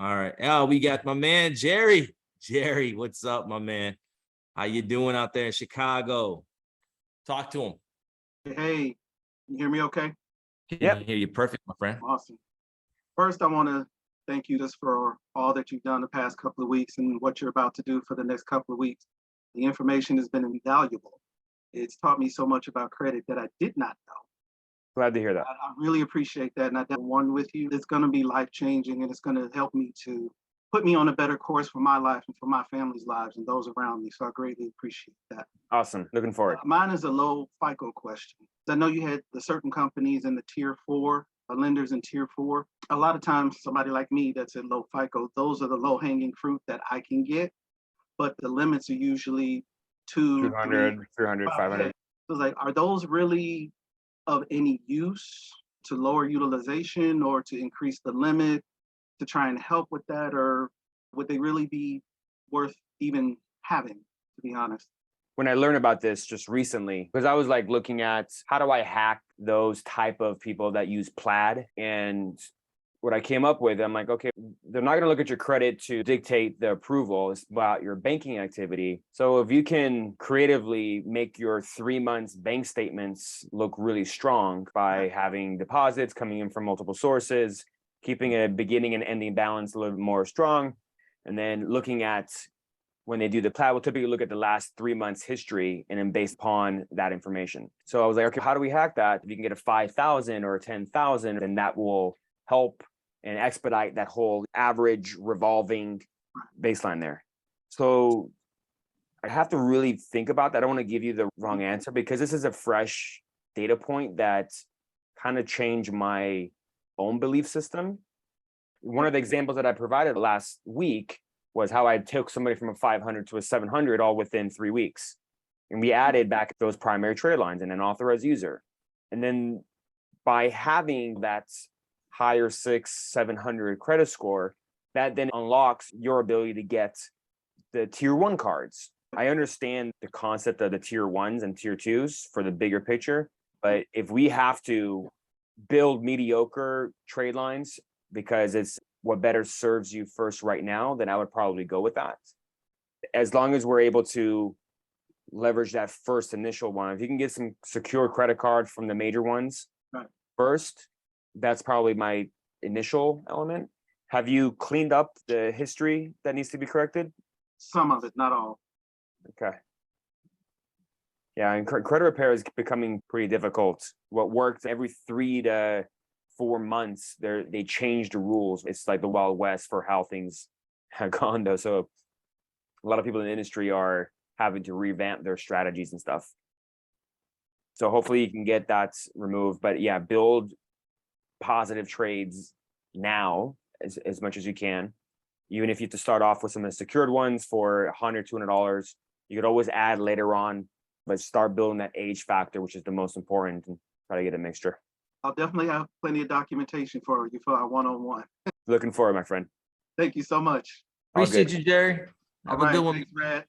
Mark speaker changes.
Speaker 1: All right. Oh, we got my man, Jerry. Jerry, what's up, my man? How you doing out there in Chicago? Talk to him.
Speaker 2: Hey, you hear me okay?
Speaker 1: Can
Speaker 3: Yep.
Speaker 1: hear you perfect, my friend.
Speaker 2: Awesome. First, I want to thank you just for all that you've done the past couple of weeks and what you're about to do for the next couple of weeks. The information has been invaluable. It's taught me so much about credit that I did not know.
Speaker 3: Glad to hear that.
Speaker 2: I really appreciate that. And I did one with you. It's going to be life-changing, and it's going to help me to put me on a better course for my life and for my family's lives and those around me. So I greatly appreciate that.
Speaker 3: Awesome. Looking forward.
Speaker 2: Mine is a low FICO question. I know you had the certain companies in the tier 4, lenders in tier 4. A lot of times somebody like me that's at low FICO, those are the low hanging fruit that I can get, but the limits are usually
Speaker 3: 200, 300, 500.
Speaker 2: So it's like, are those really of any use to lower utilization or to increase the limit to try and help with that? Or would they really be worth even having, to be honest?
Speaker 3: When I learned about this just recently, because I was like looking at how do I hack those type of people that use Plaid, and what I came up with, I'm like, okay, they're not going to look at your credit to dictate the approval. It's about your banking activity. So if you can creatively make your 3 months bank statements look really strong by having deposits coming in from multiple sources, keeping a beginning and ending balance a little bit more strong, and then looking at when they do the Plaid, we'll typically look at the last 3 months history and then based upon that information. So I was like, okay, how do we hack that? If you can get a 5,000 or a 10,000, then that will help and expedite that whole average revolving baseline there. So I have to really think about that. I don't want to give you the wrong answer because this is a fresh data point that kind of changed my own belief system. One of the examples that I provided last week was how I took somebody from a 500 to a 700 all within 3 weeks. And we added back those primary trade lines and an authorized user. And then by having that higher 600-700 credit score, that then unlocks your ability to get the tier 1 cards. I understand the concept of the tier 1s and tier 2s for the bigger picture, but if we have to build mediocre trade lines because it's what better serves you first right now, then I would probably go with that. As long as we're able to leverage that first initial one, if you can get some secure credit cards from the major ones first, that's probably my initial element. Have you cleaned up the history that needs to be corrected?
Speaker 2: Some of it, not all.
Speaker 3: Okay. Yeah, and credit repair is becoming pretty difficult. What worked every 3 to 4 months, they changed the rules. It's like the Wild West for how things have gone though. So a lot of people in the industry are having to revamp their strategies and stuff. So hopefully you can get that removed. But yeah, build positive trades now as much as you can. Even if you have to start off with some of the secured ones for $100, $200, you could always add later on, but start building that age factor, which is the most important, and try to get a mixture.
Speaker 2: I'll definitely have plenty of documentation for you for our one-on-one.
Speaker 3: Looking forward, my friend.
Speaker 2: Thank you so much.
Speaker 1: Appreciate you, Jerry. Have a good one.
Speaker 2: Thanks, Brad.